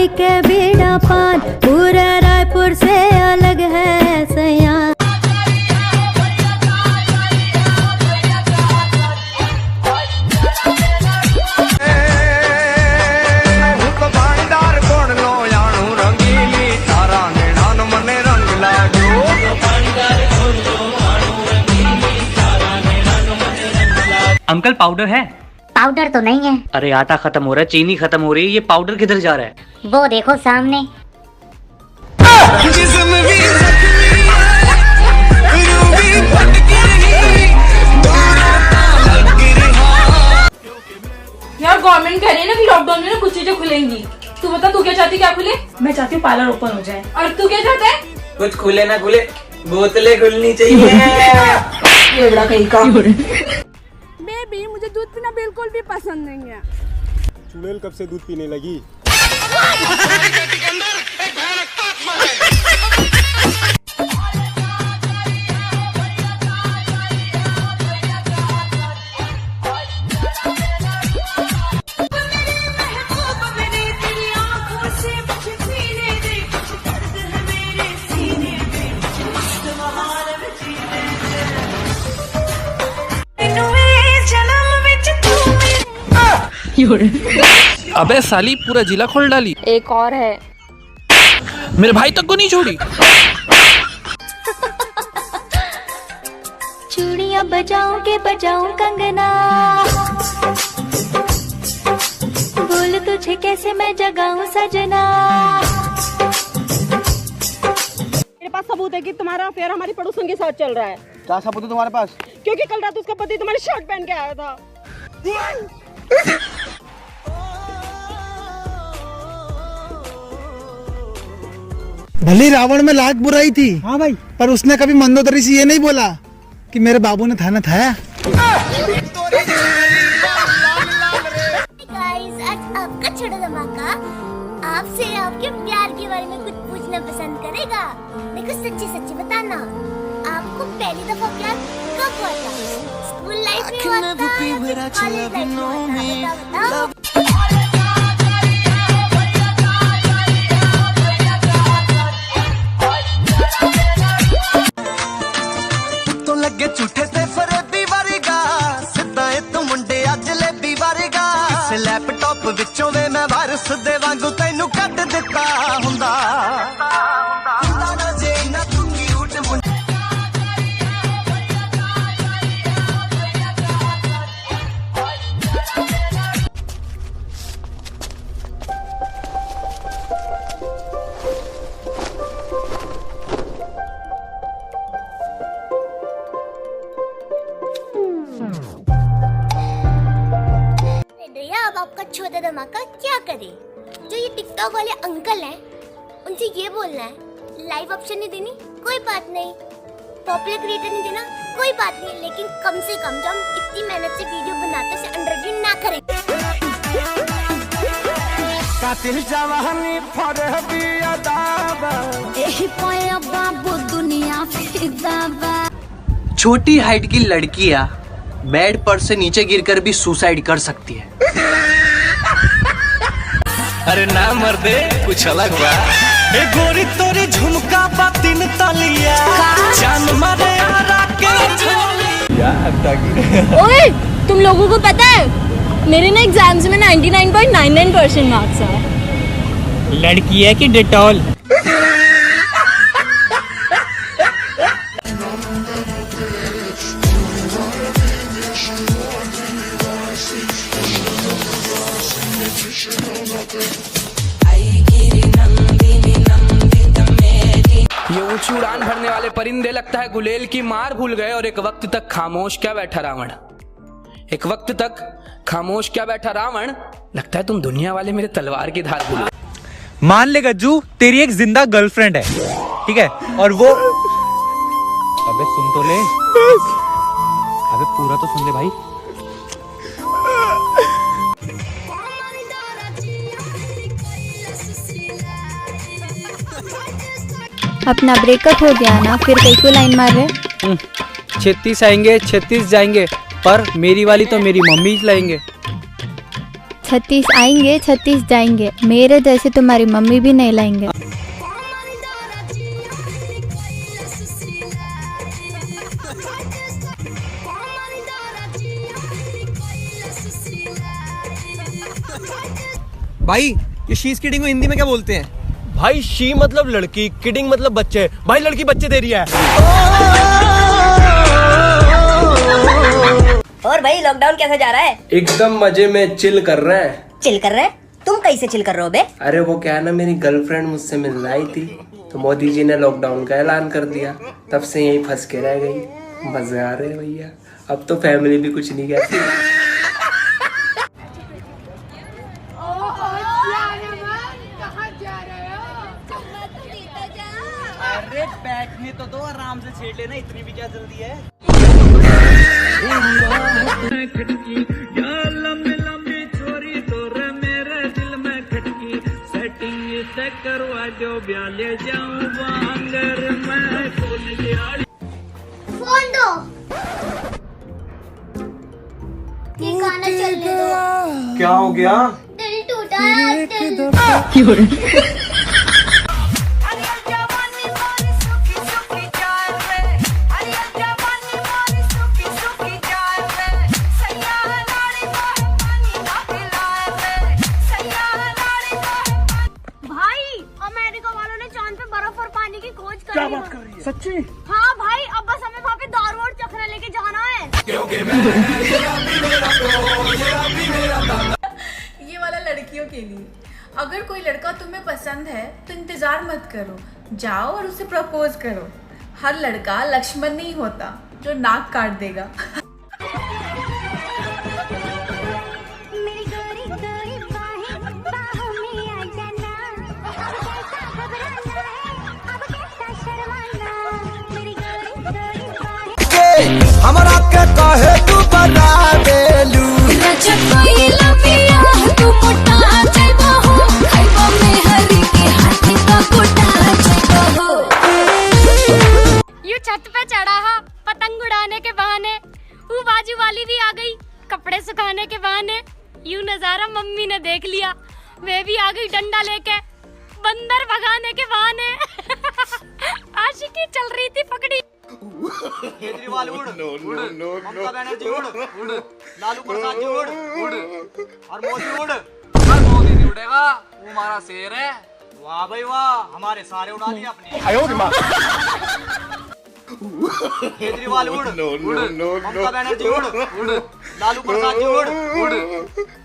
खाई के बीड़ा पान पूरे रायपुर से अलग है सयान। अंकल पाउडर है? पाउडर तो नहीं है। अरे आटा खत्म हो रहा है, चीनी खत्म हो रही है, ये पाउडर किधर जा रहा है? वो देखो सामने। यार गवर्नमेंट कह रही है ना कि लॉकडाउन में ना कुछ चीजें खुलेंगी। तू बता तू क्या चाहती, क्या खुले? मैं चाहती हूँ पार्लर ओपन हो जाए। और तू क्या चाहता है? कुछ खुले ना खुले, बोतलें खुलनी चाहिए। ये बड़ा कहीं का। बेबी मुझे दूध पीना बिल्कुल भी पसंद नहीं है। चुड़ैल कब से दूध पीने लगी? अबे साली पूरा जिला खोल डाली। एक और है, मेरे भाई तक को नहीं छोड़ी। चूड़ियां बजाऊं के बजाऊं कंगना, बोल तुझे कैसे मैं जगाऊं सजना। मेरे पास सबूत है कि तुम्हारा अफेयर हमारी पड़ोसन के साथ चल रहा है। क्या सबूत है तुम्हारे पास? क्योंकि कल रात उसका पति तुम्हारी शर्ट पहन के आया था। भले रावण में लाख बुराई थी, हाँ भाई, पर उसने कभी मंदोदरी से ये नहीं बोला कि मेरे बाबू ने थाना थाया। गाइस, आज आपका छोटा धमाका आपसे आपके प्यार के बारे में कुछ पूछना पसंद करेगा। देखो सच्ची सच्ची बताना, आपको पहली दफा प्यार कब हुआ था? स्कूल लाइफ में हुआ था, कॉलेज लाइफ में हुआ था? लगे झूठे ते फरेबी वरगा सिद्धा तू मुंडे अज लेबी वरगा इस लैपटॉप विचों वे मैं वायरस दे वांगू तैनू कट दिता हुंदा ना जे ना तू क्यूट मुंडे। अब आपका छोटा धमाका क्या करे? जो ये टिकटॉक वाले अंकल हैं, उनसे ये बोलना है, लाइव ऑप्शन नहीं देनी कोई बात नहीं, पॉपुलर क्रिएटर नहीं देना कोई बात नहीं, लेकिन कम से कम जो हम इतनी मेहनत से वीडियो बनाते उसे अंडरव्यू ना करें। कातिल जवानी फरहबी अदाब एही पोया बाबू दुनिया फिदाबा। छोटी हाइट की लड़कियां बेड पर से नीचे गिरकर भी सुसाइड कर सकती है। अरे ना मर्दे कुछ अलग बा। ए गोरी तोरी झुमका बातिन तलिया जान मारे आरा के झोलिया। ओए, तुम लोगों को पता है मेरे ना एग्जाम्स में 99.99% मार्क्स आए। लड़की है कि डिटॉल? ये ऊंची उड़ान भरने वाले परिंदे लगता है गुलेल की मार भूल गए और एक वक्त तक खामोश क्या बैठा रावण। एक वक्त तक खामोश क्या बैठा रावण, लगता है तुम दुनिया वाले मेरे तलवार की धार भूल गए। मान ले गज्जू, तेरी एक जिंदा गर्लफ्रेंड है, ठीक है, और वो अबे सुन तो ले, अबे पूरा तो सुन ले भाई। अपना ब्रेकअप हो गया ना, फिर कई को लाइन मार रहे। 36 आएंगे 36 जाएंगे, पर मेरी वाली तो मेरी मम्मी ही लाएंगे। 36 आएंगे 36 जाएंगे, मेरे जैसे तुम्हारी मम्मी भी नहीं लाएंगे। भाई ये शीज किडिंग को हिंदी में क्या बोलते हैं? भाई शी मतलब लड़की, किडिंग मतलब बच्चे। भाई लड़की बच्चे दे रही है। और भाई लॉकडाउन कैसा जा रहा है? एकदम मजे में चिल कर रहे हैं। चिल कर रहे हैं? तुम कैसे चिल कर रहे हो बे? अरे वो क्या है ना, मेरी गर्लफ्रेंड मुझसे मिलने आई थी तो मोदी जी ने लॉकडाउन का ऐलान कर दिया, तब से यहीं फंस के रह गई। मजे आ रहे हैं भैया, अब तो फैमिली भी कुछ नहीं कहती। अरे बैठने तो दो, आराम से छेड़ लेना, इतनी भी क्या जल्दी है? फोन दो, ये गाना चलने दो। क्या हो गया? दिल टूटा है, दिल। क्या बात कर रही है? सच्ची? हाँ भाई, अब बस हमें वहाँ पे दारू और चखना लेके जाना है। ये वाला लड़कियों के लिए। अगर कोई लड़का तुम्हें पसंद है तो इंतजार मत करो, जाओ और उसे प्रपोज करो। हर लड़का लक्ष्मण नहीं होता जो नाक काट देगा। हमारा के कहे तू बना देलू। यू छत पे चढ़ा हा पतंग उड़ाने के बहाने, वो बाजू वाली भी आ गई कपड़े सुखाने के बहाने। यू नजारा मम्मी ने देख लिया, वे भी आ गई डंडा लेके बंदर भगाने के बहाने। आशिकी चल रही थी पकड़ी। केजरीवाल उड़, ममता बनर्जी उड़, लालू प्रसाद जी उड़, और मोदी उड़। मोदी नहीं उड़ेगा, वो हमारा शेर है। वाह भाई वाह, हमारे सारे उड़ा लिए अपने। केजरीवाल उड़, ममता बनर्जी उड़, लालू प्रसाद जी उड़,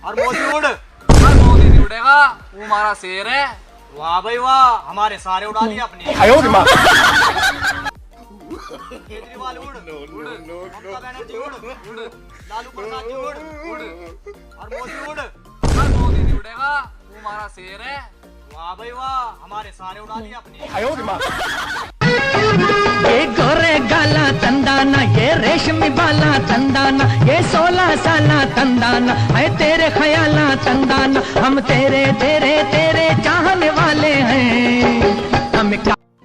और मोदी उड़। मोदी नहीं उड़ेगा, वो हमारा शेर है। वाह भाई वाह, हमारे सारे उड़ा लिए अपने। केजरीवाल उड़, ममता बनर्जी उड़, लालू प्रसाद जी उड़, और मोदी उड़। मोदी नहीं उड़ेगा, वो हमारा शेर है। वाह भाई वाह, हमारे सारे उड़ा लिए अपने। ये गोरे गाला तंदाना, ये रेशमी बाला तंदाना, ये 16 साला तंदाना है तेरे ख्याला तंदाना। हम तेरे तेरे तेरे चाहने वाले हैं। हम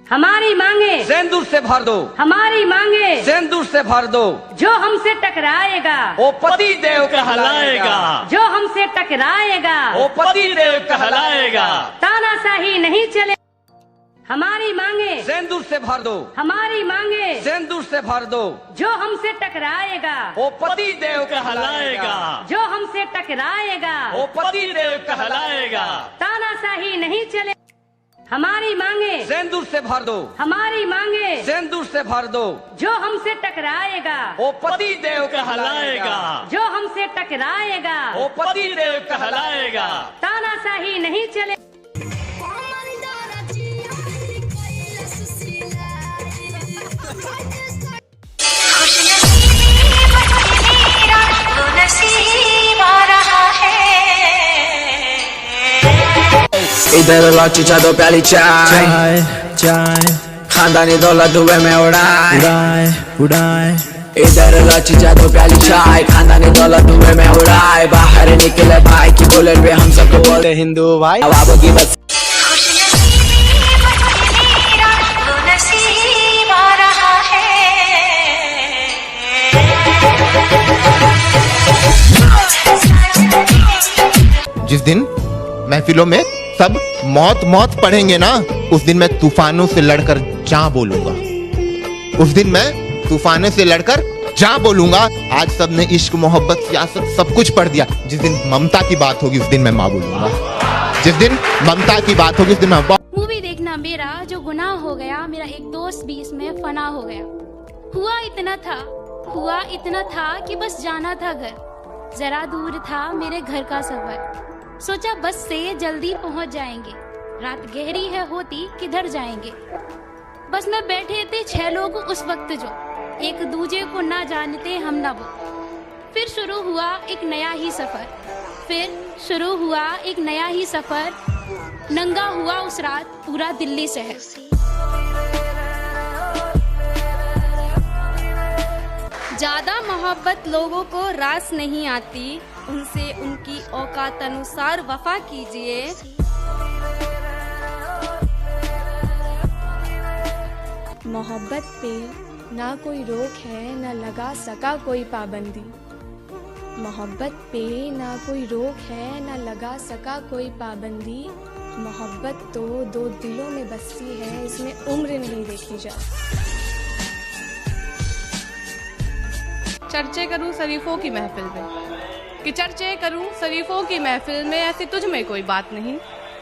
हमारी मांगे सिंदूर से भर दो, हमारी मांगे सिंदूर से भर दो। जो हमसे टकराएगा ओ पति देव कहलाएगा, जो हमसे टकराएगा ओ पति देव कहलाएगा। तानाशाही नहीं चले। हमारी मांगे सिंदूर से भर दो, हमारी मांगे सिंदूर से भर दो। जो हमसे टकराएगा ओ पति देव कहलाएगा, जो हमसे टकराएगा ओ पति देव कहलाएगा। तानाशाही नहीं चले। हमारी मांगे सिंदूर से भर दो, हमारी मांगे सिंदूर से भर दो। जो हमसे टकराएगा ओ पति देव कहलाएगा, जो हमसे टकराएगा ओ पति देव कहलाएगा। तानाशाही नहीं चले। इधर लौची दो प्याली चाय चाय, खानदानी दौलत धुएं में उड़ाए उड़ाए उड़ाए। इधर लौची दो प्याली चाय, खानदानी दौलत धुएं में उड़ाए। बाहर निकले भाई की बुलेट पे हम सबको बोलते हिंदू भाई। अवाबों की बस जिस दिन महफिलों में सब मौत मौत पढ़ेंगे ना, उस दिन मैं तूफानों से लड़कर जा बोलूंगा। उस दिन मैं तूफानों से लड़कर जा बोलूंगा। आज सबने इश्क मोहब्बत सियासत सब कुछ पढ़ दिया। जिस दिन ममता की बात होगी उस दिन मैं माँ बोलूंगा। जिस दिन ममता की बात होगी उस दिन मैं मूवी देखना मेरा जो गुनाह हो गया, मेरा एक दोस्त भी इसमें फना हो गया। हुआ इतना था कि बस जाना था घर, जरा दूर था मेरे घर का सफर। सोचा बस से जल्दी पहुंच जाएंगे, रात गहरी है होती किधर जाएंगे। बस में बैठे थे 6 लोग उस वक्त जो एक दूजे को ना जानते हम ना वो। फिर शुरू हुआ एक नया ही सफर, नंगा हुआ उस रात पूरा दिल्ली शहर। ज्यादा मोहब्बत लोगों को रास नहीं आती, उनसे उनकी औकात अनुसार वफा कीजिए। मोहब्बत पे ना कोई रोक है, ना लगा सका कोई पाबंदी। मोहब्बत पे ना कोई रोक है, ना लगा सका कोई पाबंदी। मोहब्बत तो 2 दिलों में बसती है, इसमें उम्र नहीं देखी जाती। चर्चे करूं शरीफों की महफिल में, ऐसी तुझ में कोई बात नहीं।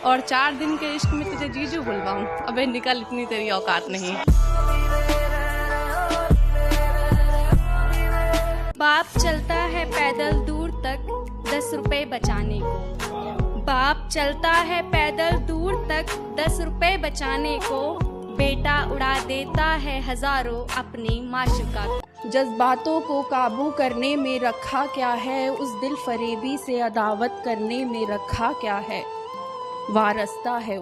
और 4 दिन के इश्क में तुझे जीजू बुलवाऊं, अबे निकल इतनी तेरी औकात नहीं। बाप चलता है पैदल दूर तक 10 रुपए बचाने को। बाप चलता है पैदल दूर तक 10 रुपए बचाने को। बेटा उड़ा देता है हजारों अपनी माशूका। जज्बातों को काबू करने में रखा क्या है, उस दिल फरेबी से अदावत करने में रखा क्या है। वारस्ता है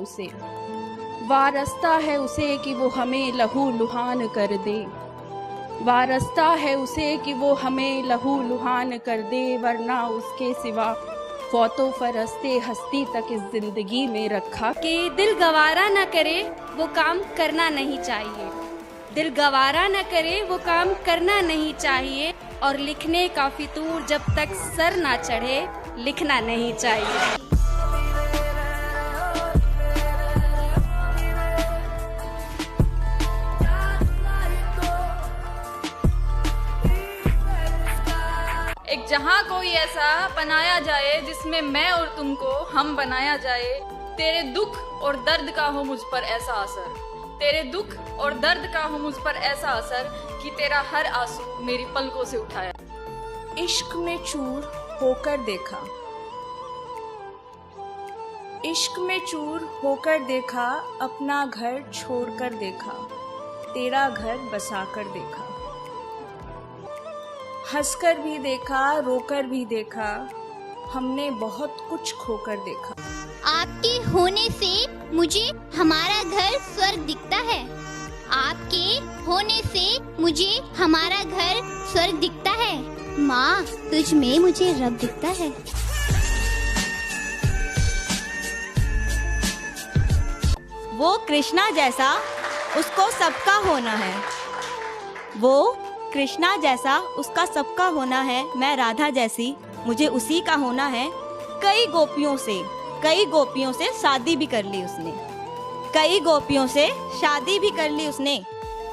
उसे कि वो हमें लहू लुहान कर दे। वारस्ता है उसे कि वो हमें लहू लुहान कर दे, वरना उसके सिवा फौतो फरस्ते हस्ती तक इस जिंदगी में रखा। कि दिल गवारा न करे वो काम करना नहीं चाहिए। दिल गवारा न करे वो काम करना नहीं चाहिए। और लिखने का फितूर जब तक सर ना चढ़े लिखना नहीं चाहिए। एक जहां कोई ऐसा बनाया जाए जिसमें मैं और तुमको हम बनाया जाए। तेरे दुख और दर्द का हो मुझ पर ऐसा असर, तेरे दुख और दर्द का हो मुझ पर ऐसा असर कि तेरा हर आंसू मेरी पलकों से उठाया। इश्क में चूर होकर देखा, इश्क में चूर होकर देखा, अपना घर छोड़कर देखा, तेरा घर बसाकर देखा। हंसकर भी देखा, रोकर भी देखा, हमने बहुत कुछ खोकर देखा। आपके होने से मुझे हमारा घर स्वर्ग दिखता है। आपके होने से मुझे हमारा घर स्वर्ग दिखता है। माँ तुझ में मुझे रब दिखता है। वो कृष्णा जैसा उसको सबका होना है। वो कृष्णा जैसा उसका सबका होना है। मैं राधा जैसी मुझे उसी का होना है। कई गोपियों से शादी भी कर ली उसने। कई गोपियों से शादी भी कर ली उसने।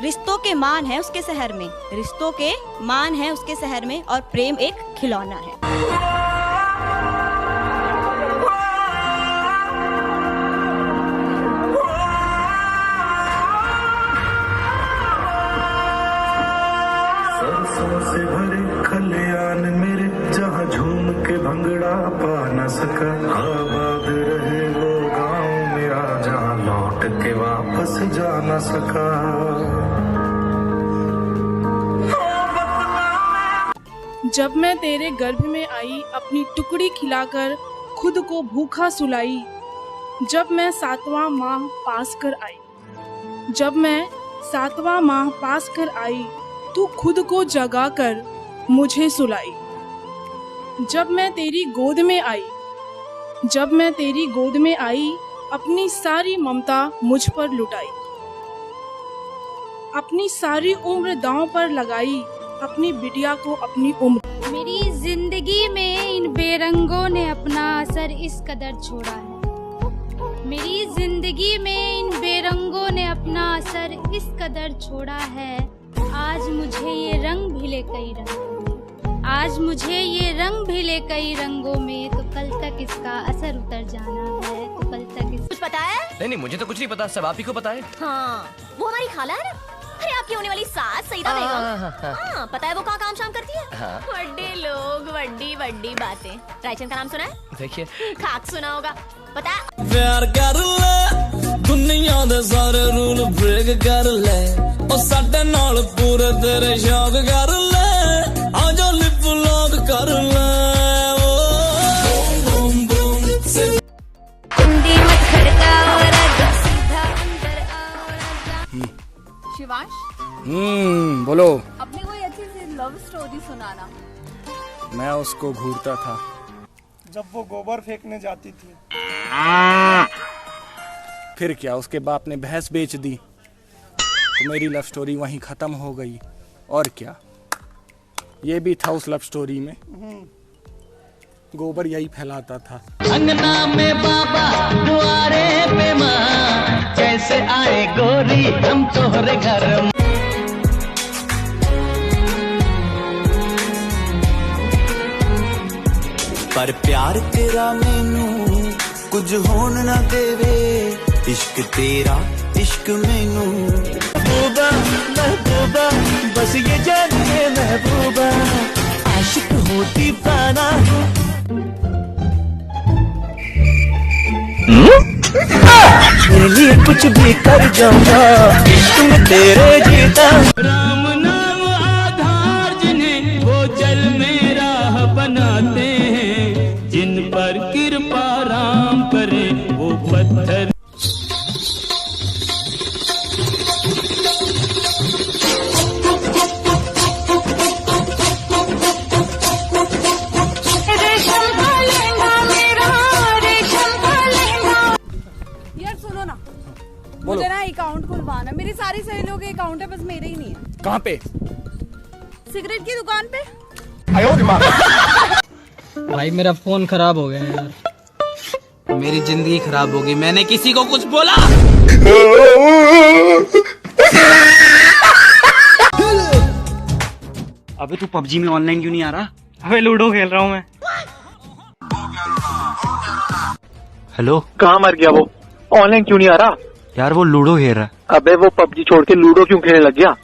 रिश्तों के मान है उसके शहर में, रिश्तों के मान है उसके शहर में। और प्रेम एक खिलौना है। से भरे खलियान मेरे, जहाँ झूम के भंगड़ा पा न सका। आबाद रहे वो गाँव मेरा, जहाँ लौट के वापस जा न सका। जब मैं तेरे गर्भ में आई, अपनी टुकड़ी खिलाकर खुद को भूखा सुलाई। जब मैं 7वां माह पास कर आई, जब मैं 7वां माह पास कर आई, तू खुद को जगा कर मुझे सुलाई। जब मैं तेरी गोद में आई, जब मैं तेरी गोद में आई, अपनी सारी ममता मुझ पर लुटाई। अपनी सारी उम्र दांव पर लगाई, अपनी बिटिया को अपनी उम्र मेरी जिंदगी में इन बेरंगों ने अपना असर इस कदर छोड़ा है। मेरी जिंदगी में इन बेरंगों ने अपना असर इस कदर छोड़ा है। आज मुझे ये रंग भिले कई रंगों में, आज मुझे ये रंग भिले कई रंगों में, तो कल तक इसका असर उतर जाना है, तो कल तक कुछ पता है? नहीं मुझे तो कुछ नहीं पता, सब आप ही को पता है। हाँ, वो हमारी खाला है ना, अरे आपकी होने वाली सास सईदा बेगम। हाँ, पता है वो कहाँ काम शाम करती है? हाँ। बड़े लोग बड़ी बड़ी बातें। रायचंद का नाम सुना है? देखिए खाक सुना होगा, पता है? प्यार कर ले दुनिया दे सारे रूल ब्रेक कर ले, ओ साडे नाल पूरे तेरे शौक कर ले, आजा लिप लॉक कर ले। बूम बूम से हिंदी मत खड़काओ राजा, सीधा अंदर आओ राजा। शिवांश, बोलो। अपनी कोई अच्छी सी लव स्टोरी सुनाना। मैं उसको घूरता था जब वो गोबर फेंकने जाती थी। फिर क्या, उसके बाप ने भैंस बेच दी तो मेरी लव स्टोरी वहीं खत्म हो गई। और क्या, ये भी था उस लव स्टोरी में, गोबर यही फैलाता था। अंगना में बाबा दुआरे पे माँ, कैसे आए गोरी हम तोहरे घर। पर प्यार तेरा मैनू कुछ होन ना देवे, इश्क तेरा इश्क मैनू। महबूबा महबूबा बस ये जानिए महबूबा, आशिक हो दीवाना। मेरे लिए कुछ भी कर जाऊंगा, इश्क में तेरे जीता। राम नाम आधार जिन्हें वो जल में राह बनाते हैं, जिन पर कृपा राम करे वो पत्थर। यार सुनो ना, मुझे ना अकाउंट खुलवाना। मेरी सारी सहेलियों के अकाउंट है, बस मेरे ही नहीं है। कहाँ पे? सिगरेट की दुकान पे। भाई मेरा फोन खराब हो गया यार, मेरी जिंदगी खराब होगी, मैंने किसी को कुछ बोला? अबे तू पबजी में ऑनलाइन क्यों नहीं आ रहा? अबे लूडो खेल रहा हूँ मैं। हेलो, कहाँ मर गया वो? ऑनलाइन क्यों नहीं आ रहा? यार वो लूडो खेल रहा है। अबे वो पबजी छोड़ के लूडो क्यों खेलने लग गया?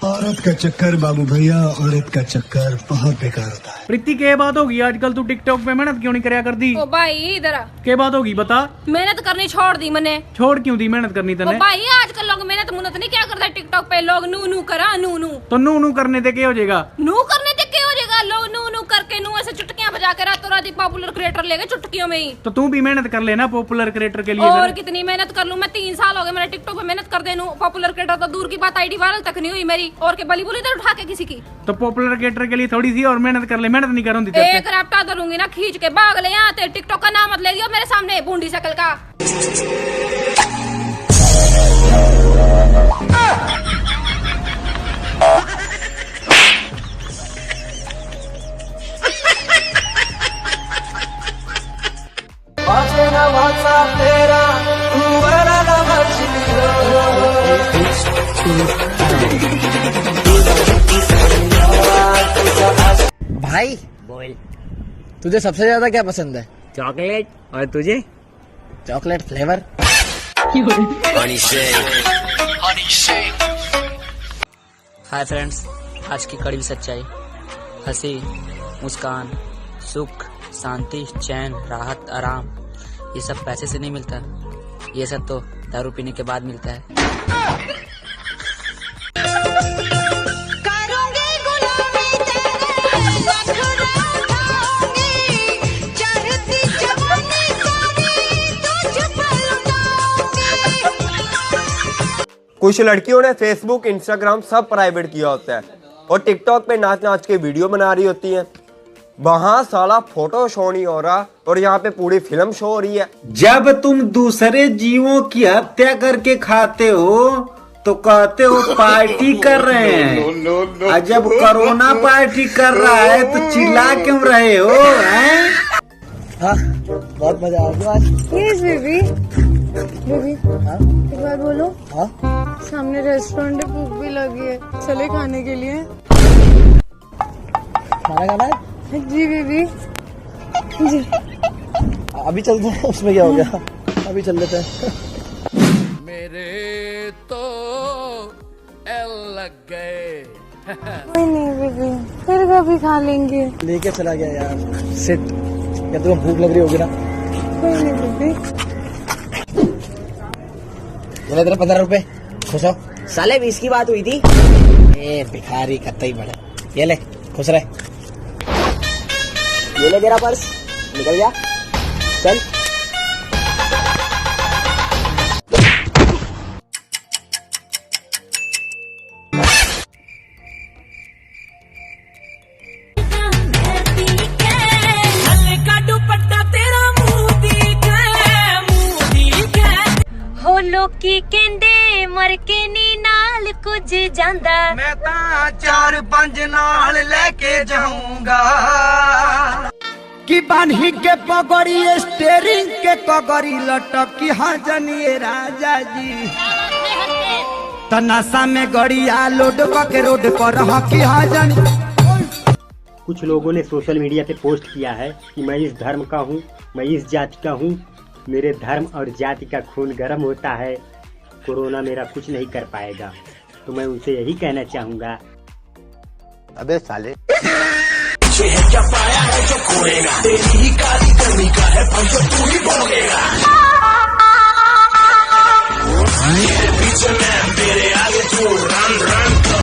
औरत का चक्कर बाबू भैया, औरत का चक्कर बहुत बेकार होता है। प्रीति के बात होगी आजकल तू टिकटॉक पे मेहनत क्यों नहीं करया कर दी? ओ भाई इधर आ। के बात होगी बता। मेहनत करनी छोड़ दी मैंने। छोड़ क्यों दी मेहनत करनी तने? ओ भाई आजकल लोग मेहनत मुनत नहीं क्या करता टिकटॉक पे, लोग नू नू करा नू नू। तो नू नू करने से क्या हो जाएगा? नू करने से क्या हो जाएगा? लोग नू नू करके नू ऐसे चुटकियां बजा के रातों रात पॉपुलर क्रिएटर ले गए चुटकियों में ही। तो तू भी मेहनत कर लेना पॉपुलर क्रिएटर के लिए। और कितनी मेहनत कर लूं मैं? 3 साल हो गए मेरे टिकटॉक पे मेहनत कर देनू, पॉपुलर क्रिएटर तो दूर की बात, आईडी वायरल तक नहीं हुई मेरी। और के बली बुली उठा के किसी की। तो पॉपुलर क्रिएटर के लिए थोड़ी सी और मेहनत कर ले। मेहनत नहीं करूंगी एक रैप्टा धरूंगी ना खींच के, भाग ले यहाँ ते। टिकटॉक का नाम मत ले दियो मेरे सामने बूंदी शकल का। भाई बोल, तुझे सबसे ज्यादा क्या पसंद है? चॉकलेट। और तुझे? Chocolate flavour. हाय फ्रेंड्स, आज की कड़वी सच्चाई। हंसी, मुस्कान, सुख, शांति, चैन, राहत, आराम, ये सब पैसे से नहीं मिलता। ये सब तो दारू पीने के बाद मिलता है। कुछ लड़कियों ने फेसबुक, इंस्टाग्राम सब प्राइवेट किया होता है और टिकटॉक पे नाच नाच के वीडियो बना रही होती हैं। वहाँ साला फोटो शो नहीं हो रहा और यहाँ पे पूरी फिल्म शो हो रही है। जब तुम दूसरे जीवों की हत्या करके खाते हो तो कहते हो पार्टी कर रहे हैं, और जब कोरोना पार्टी कर रहा है तो चिल्ला क्यों रहे हो? हैं? हाँ, बहुत मजा आ गया आज। Yes baby. बेबी एक बार बोलो। हाँ? सामने रेस्टोरेंट है, भूख भी लगी है, चले खाने के लिए। खाना खाना है? जी बेबी जी। अभी चलते हैं, उसमें क्या हो गया, अभी चल लेते हैं। मेरे तो एल लग गए। नहीं बेबी, फिर कभी खा लेंगे। लेके चला गया यार, सिट। क्या तुम्हें भूख लग रही होगी ना? कोई नहीं बेबी। बोले तेरे 15 रुपए, खुश हो? साले 20 की बात हुई थी। ए भिखारी कत्तई बड़ा, ये ले, खुश रहे। ये ले तेरा पर्स, निकल जा, चल। हो लोकी कहंदे मर के नी नाल कुछ जांदा, मैं तां 4-5 नाल लेके जाऊंगा कि बान्ही के पगड़ी स्टेरिंग के कगड़ी लटकी हाँ जनिए राजा जी, तनासा में गड़िया लोड के रोड पर हकी हाँ जानी। कुछ लोगों ने सोशल मीडिया पे पोस्ट किया है कि मैं इस धर्म का हूँ, मैं इस जाति का हूँ, मेरे धर्म और जाति का खून गर्म होता है, कोरोना मेरा कुछ नहीं कर पाएगा। तो मैं उनसे यही कहना चाहूँगा, अबे साले क्या पाया है जो खोएगा, तेरी ही काली करनी का है फल जो तू ही भोगेगा। मेरे पीछे मैं, मेरे आगे तू, रन रन।